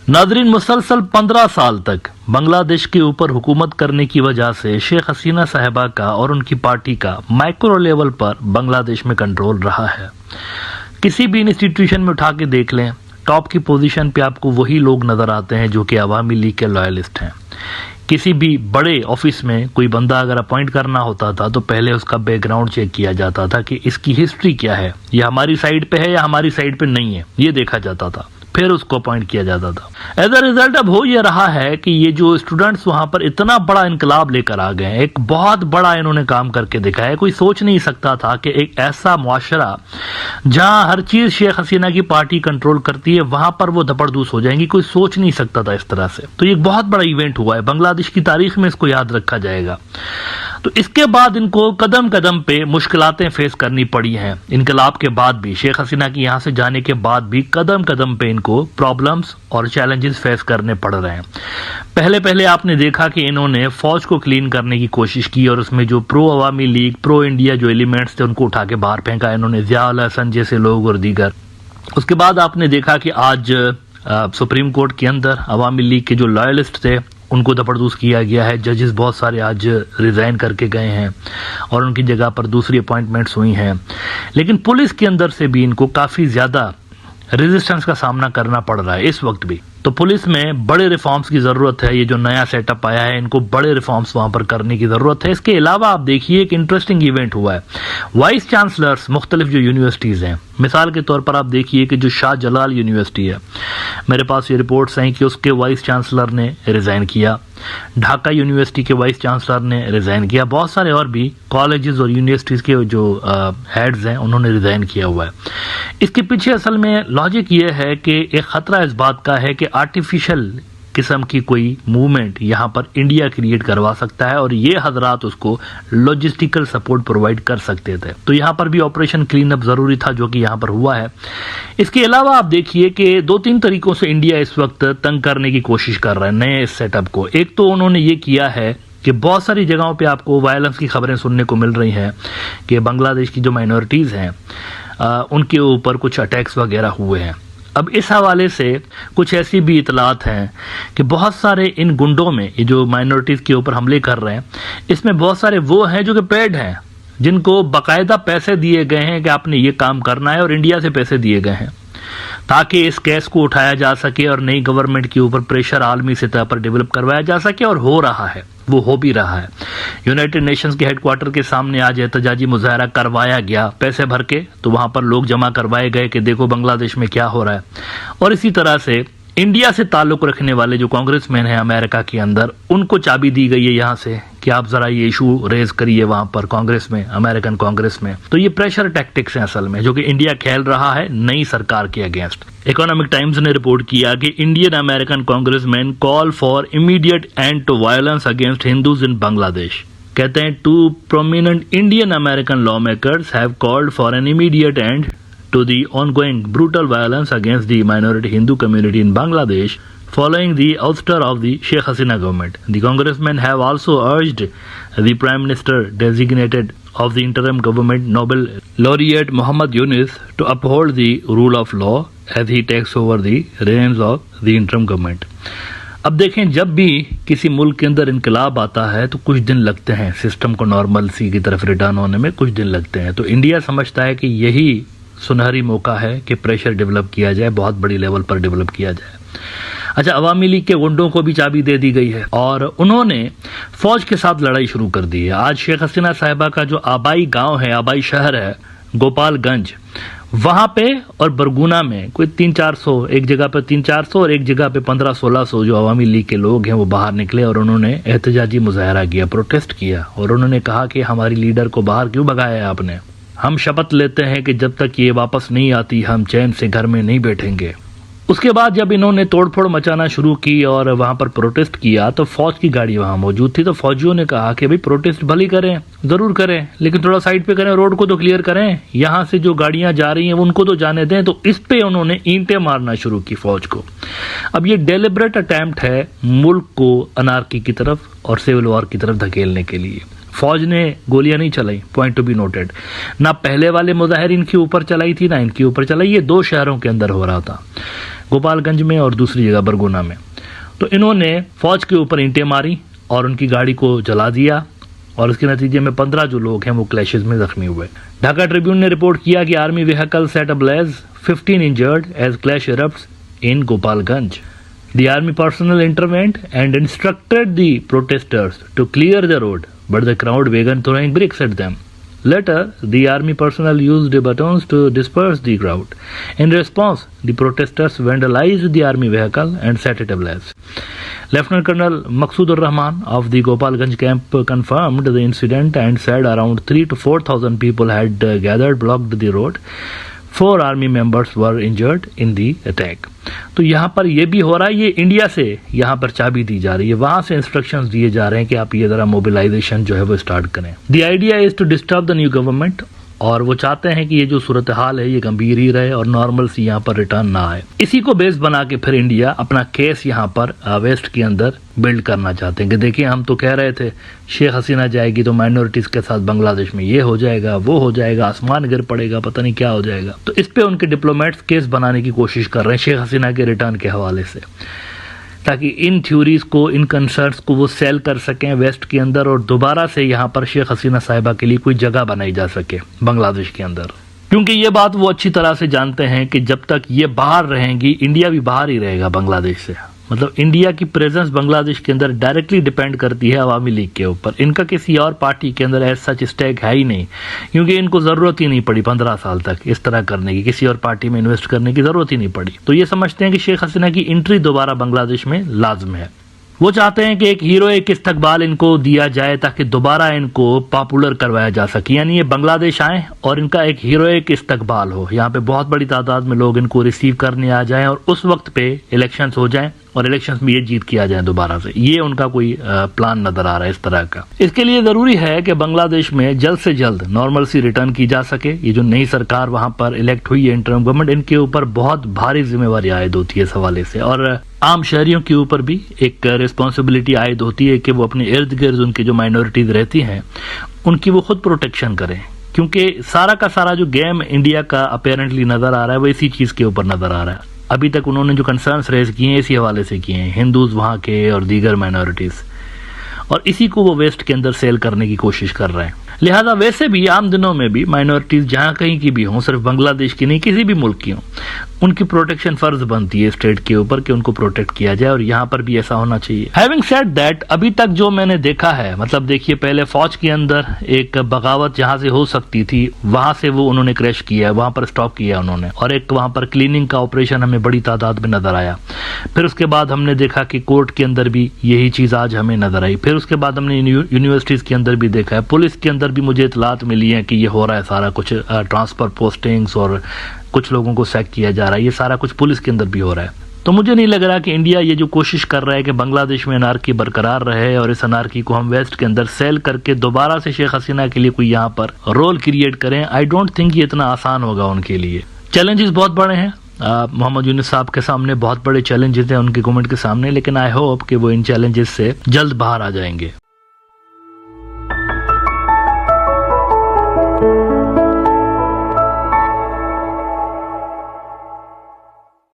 Nadreen, मुसलसल 15 साल तक बांग्लादेश के ऊपर हुकूमत करने की वजह से शेख हसीना साहिबा का और उनकी पार्टी का माइक्रो लेवल पर बांग्लादेश में कंट्रोल रहा है। किसी भी इंस्टीट्यूशन में उठा के देख लें, टॉप की पोजीशन पे आपको वही लोग नजर आते हैं जो कि अवामी लीग के लॉयलिस्ट हैं। किसी भी बड़े ऑफिस में कोई बंदा अगर अपॉइंट करना होता था तो पहले उसका बैकग्राउंड चेक किया जाता था कि इसकी हिस्ट्री क्या है, ये हमारी साइड पे है या हमारी साइड पे नहीं है, ये देखा जाता था, फिर उसको अपॉइंट किया जाता था। एज अ रिजल्ट अब हो ये रहा है कि ये जो स्टूडेंट्स वहां पर इतना बड़ा इनकलाब लेकर आ गए हैं, एक बहुत बड़ा इन्होंने काम करके दिखाया है। कोई सोच नहीं सकता था कि एक ऐसा मुआशरा जहां हर चीज शेख हसीना की पार्टी कंट्रोल करती है वहां पर वो धपड़धूस हो जाएंगी। कोई सोच नहीं सकता था इस तरह से। तो ये एक बहुत बड़ा इवेंट हुआ है, बांग्लादेश की तारीख में इसको याद रखा जाएगा। तो इसके बाद इनको कदम कदम पे मुश्किलातें फेस करनी पड़ी हैं। इनकलाब के बाद भी, शेख हसीना की यहां से जाने के बाद भी कदम कदम पे इनको प्रॉब्लम्स और चैलेंजेस फेस करने पड़ रहे हैं। पहले आपने देखा कि इन्होंने फौज को क्लीन करने की कोशिश की और उसमें जो प्रो अवामी लीग, प्रो इंडिया जो एलिमेंट्स थे उनको उठा के बाहर फेंका इन्होंने, ज़िया उल हसन जैसे लोग और दीगर। उसके बाद आपने देखा कि आज सुप्रीम कोर्ट के अंदर अवामी लीग के जो लॉयलिस्ट थे उनको जबरदस्त किया गया है। जजेस बहुत सारे आज रिजाइन करके गए हैं और उनकी जगह पर दूसरी अपॉइंटमेंट्स हुई हैं। लेकिन पुलिस के अंदर से भी इनको काफी ज्यादा रेजिस्टेंस का सामना करना पड़ रहा है इस वक्त भी। तो पुलिस में बड़े रिफॉर्म्स की जरूरत है। ये जो नया सेटअप आया है, इनको बड़े रिफॉर्म्स वहां पर करने की जरूरत है। इसके अलावा आप देखिए एक इंटरेस्टिंग इवेंट हुआ है। वाइस चांसलर्स मुख्तलिफ जो यूनिवर्सिटीज हैं, मिसाल के तौर पर आप देखिए कि जो शाह जलाल यूनिवर्सिटी है, मेरे पास ये रिपोर्ट्स हैं कि उसके वाइस चांसलर ने रिजाइन किया। ढाका यूनिवर्सिटी के वाइस चांसलर ने रिजाइन किया। बहुत सारे और भी कॉलेजेस और यूनिवर्सिटीज के जो हेड्स हैं उन्होंने रिजाइन किया हुआ है। इसके पीछे असल में लॉजिक ये है कि एक खतरा इस बात का है कि आर्टिफिशियल किस्म की कोई मूवमेंट यहाँ पर इंडिया क्रिएट करवा सकता है और ये हजरात उसको लॉजिस्टिकल सपोर्ट प्रोवाइड कर सकते थे। तो यहाँ पर भी ऑपरेशन क्लीन अप जरूरी था, जो कि यहाँ पर हुआ है। इसके अलावा आप देखिए कि 2-3 तरीकों से इंडिया इस वक्त तंग करने की कोशिश कर रहा है नए इस सेटअप को। एक तो उन्होंने ये किया है कि बहुत सारी जगहों पे आपको वायलेंस की खबरें सुनने को मिल रही हैं कि बांग्लादेश की जो माइनॉरिटीज हैं उनके ऊपर कुछ अटैक्स वगैरह हुए हैं। अब इस हवाले से कुछ ऐसी भी इतलात हैं कि बहुत सारे इन गुंडों में, ये जो माइनॉरिटीज के ऊपर हमले कर रहे हैं, इसमें बहुत सारे वो हैं जो कि पेड हैं, जिनको बाकायदा पैसे दिए गए हैं कि आपने ये काम करना है और इंडिया से पैसे दिए गए हैं ताकि इस केस को उठाया जा सके और नई गवर्नमेंट के ऊपर प्रेशर आलमी सतह पर डेवलप करवाया जा सके। और हो रहा है, वो हो भी रहा है। यूनाइटेड नेशंस के हेडक्वार्टर के सामने आज एहतजाजी मुजाहरा करवाया गया पैसे भर के, तो वहां पर लोग जमा करवाए गए कि देखो बांग्लादेश में क्या हो रहा है। और इसी तरह से इंडिया से ताल्लुक रखने वाले जो कांग्रेसमैन हैं अमेरिका के अंदर, उनको चाबी दी गई है यहाँ से कि आप जरा ये इशू रेज करिए वहां पर कांग्रेस में, अमेरिकन कांग्रेस में। तो ये प्रेशर टैक्टिक्स हैं असल में, जो कि इंडिया खेल रहा है नई सरकार के अगेंस्ट। इकोनॉमिक टाइम्स ने रिपोर्ट किया कि Indian American congressman call for immediate end to violence against Hindus in Bangladesh. कहते हैं 2 prominent Indian American lawmakers have called for an immediate end to the ongoing brutal violence against the minority Hindu community in Bangladesh following the ouster of the Sheikh Hasina government. The congressmen have also urged the Prime Minister designated of the interim government, Nobel laureate Muhammad Yunus, to uphold the rule of law as he takes over the reins of the interim government. अब देखें, जब भी किसी मुल्क के अंदर इनकलाब आता है तो कुछ दिन लगते हैं सिस्टम को नॉर्मल सी की तरफ रिटर्न होने में, कुछ दिन लगते हैं। तो इंडिया समझता है कि यही सुनहरी मौका है कि प्रेशर डेवलप किया जाए, बहुत बड़ी लेवल पर डेवलप किया जाए। अच्छा, अवामी लीग के गुंडों को भी चाबी दे दी गई है और उन्होंने फौज के साथ लड़ाई शुरू कर दी है। आज शेख हसीना साहिबा का जो आबाई गांव है, आबाई शहर है गोपालगंज, वहां पे और बरगुना में कोई 300-400, एक जगह पे 300-400 और एक जगह पे 1500-1600 जो अवामी लीग के लोग हैं वो बाहर निकले और उन्होंने एहतजाजी मुजाहरा किया, प्रोटेस्ट किया और उन्होंने कहा कि हमारी लीडर को बाहर क्यों भगाया है आपने। हम शपथ लेते हैं कि जब तक ये वापस नहीं आती हम चैन से घर में नहीं बैठेंगे। उसके बाद जब इन्होंने तोड़फोड़ मचाना शुरू की और वहां पर प्रोटेस्ट किया तो फौज की गाड़ी वहां मौजूद थी। तो फौजियों ने कहा कि भाई प्रोटेस्ट भली करें, जरूर करें, लेकिन थोड़ा साइड पे करें, रोड को तो क्लियर करें, यहां से जो गाड़ियां जा रही हैं उनको तो जाने दें। तो इस पे उन्होंने ईंटें मारना शुरू की फौज को। अब ये डेलिब्रेट अटेम्प्ट है मुल्क को अनार्की की तरफ और सिविल वॉर की तरफ धकेलने के लिए। फौज ने गोलियां नहीं चलाई, पॉइंट टू बी नोटेड, ना पहले वाले मुजाहिरीन के ऊपर चलाई थी ना इनके ऊपर चलाई। ये 2 शहरों के अंदर हो रहा था। गोपाल गंज में और दूसरी जगह बरगुना में। तो इन्होंने फौज के ऊपर ईंटें मारी और उनकी गाड़ी को जला दिया और उसके नतीजे में 15 जो लोग हैं वो क्लैशेस में जख्मी हुए। ढाका ट्रिब्यून ने रिपोर्ट किया कि army vehicle set ablaze, 15 injured as clash erupts in Gopalganj. The army personnel intervened and instructed the protesters to clear the road, but the crowd began throwing bricks at them. Later, the army personnel used batons to disperse the crowd. In response, the protesters vandalized the army vehicle and set it ablaze. Lieutenant Colonel Maqsood Rahman of the Gopalganj camp confirmed the incident and said around 3,000 to 4,000 people had gathered, blocked the road. 4 army members were injured in the attack. तो यहाँ पर ये भी हो रहा है, ये India से यहाँ पर चाबी दी जा रही है, वहां से इंस्ट्रक्शंस दिए जा रहे हैं कि आप ये जरा मोबिलाइजेशन जो है वो स्टार्ट करें। The idea is to disturb the new government, और वो चाहते हैं कि ये जो सूरत हाल है ये गंभीर ही रहे और नॉर्मल सी यहाँ पर रिटर्न ना आए। इसी को बेस बना के फिर इंडिया अपना केस यहाँ पर वेस्ट के अंदर बिल्ड करना चाहते हैं कि देखिए हम तो कह रहे थे शेख हसीना जाएगी तो माइनॉरिटीज के साथ बांग्लादेश में ये हो जाएगा, वो हो जाएगा, आसमान गिर पड़ेगा, पता नहीं क्या हो जाएगा। तो इस पे उनके डिप्लोमेट्स केस बनाने की कोशिश कर रहे हैं शेख हसीना के रिटर्न के हवाले से, ताकि इन थ्योरीज को, इन कंसर्न्स को वो सेल कर सकें वेस्ट के अंदर और दोबारा से यहाँ पर शेख हसीना साहिबा के लिए कोई जगह बनाई जा सके बांग्लादेश के अंदर। क्योंकि ये बात वो अच्छी तरह से जानते हैं कि जब तक ये बाहर रहेंगी इंडिया भी बाहर ही रहेगा बांग्लादेश से। मतलब इंडिया की प्रेजेंस बांग्लादेश के अंदर डायरेक्टली डिपेंड करती है अवामी लीग के ऊपर। इनका किसी और पार्टी के अंदर ऐसा सच स्टेक है ही नहीं, क्योंकि इनको जरूरत ही नहीं पड़ी 15 साल तक इस तरह करने की, किसी और पार्टी में इन्वेस्ट करने की जरूरत ही नहीं पड़ी। तो ये समझते हैं कि शेख हसीना की एंट्री दोबारा बांग्लादेश में लाजम है। वो चाहते हैं कि एक हीरोइक इस्तकबाल इनको दिया जाए ताकि दोबारा इनको पॉपुलर करवाया जा सके, यानी ये बांग्लादेश आए और इनका एक हीरोइक इस्तकबाल हो, यहाँ पे बहुत बड़ी तादाद में लोग इनको रिसीव करने आ जाएं और उस वक्त पे इलेक्शंस हो जाएं और इलेक्शंस में ये जीत के आ जाए दोबारा से। ये उनका कोई प्लान नजर आ रहा है इस तरह का। इसके लिए जरूरी है कि बांग्लादेश में जल्द से जल्द नॉर्मल सी रिटर्न की जा सके। ये जो नई सरकार वहां पर इलेक्ट हुई है, इंटरिम गवर्नमेंट, इनके ऊपर बहुत भारी जिम्मेवारी आयद होती है इस हवाले से, और आम शहरियों के ऊपर भी एक रिस्पॉन्सिबिलिटी आयद होती है कि वो अपने इर्द गिर्द उनकी जो माइनॉरिटीज रहती हैं उनकी वो खुद प्रोटेक्शन करें, क्योंकि सारा का सारा जो गेम इंडिया का अपेरेंटली नजर आ रहा है वो इसी चीज के ऊपर नजर आ रहा है। अभी तक उन्होंने जो कंसर्न्स रेज किए हैं इसी हवाले से किए हैं, हिंदूज वहां के और दीगर माइनॉरिटीज, और इसी को वो वेस्ट के अंदर सेल करने की कोशिश कर रहे हैं। लिहाजा वैसे भी आम दिनों में भी माइनॉरिटीज जहां कहीं की भी हों, सिर्फ बांग्लादेश की नहीं किसी भी मुल्क की हों, उनकी प्रोटेक्शन फर्ज बनती है स्टेट के ऊपर कि उनको प्रोटेक्ट किया जाए, और यहाँ पर भी ऐसा होना चाहिए। हैविंग सेड दैट, अभी तक जो मैंने देखा है, मतलब देखिए पहले फौज के अंदर एक बगावत जहां से हो सकती थी वहां से वो उन्होंने क्रैश किया है, वहां पर स्टॉप किया उन्होंने, और एक वहां पर क्लीनिंग का ऑपरेशन हमें बड़ी तादाद में नजर आया। फिर उसके बाद हमने देखा कि कोर्ट के अंदर भी यही चीज आज हमें नजर आई। फिर उसके बाद हमने यूनिवर्सिटीज के अंदर भी देखा है, पुलिस के अंदर भी मुझे इतलात मिली है कि ये हो रहा है सारा कुछ, ट्रांसफर पोस्टिंग्स और कुछ लोगों को सैक किया जा रहा है, ये सारा कुछ पुलिस के अंदर भी हो रहा है। तो मुझे नहीं लग रहा कि इंडिया ये जो कोशिश कर रहा है कि बांग्लादेश में अनार्की बरकरार रहे और इस अनार्की को हम वेस्ट के अंदर सेल करके दोबारा से शेख हसीना के लिए कोई यहाँ पर रोल क्रिएट करें, आई डोंट थिंक ये इतना आसान होगा उनके लिए। चैलेंजेस बहुत बड़े हैं मोहम्मद यूनुस साहब के सामने, बहुत बड़े चैलेंजेस हैं उनकी गवर्नमेंट के सामने, लेकिन आई होप कि वो इन चैलेंजेस से जल्द बाहर आ जाएंगे।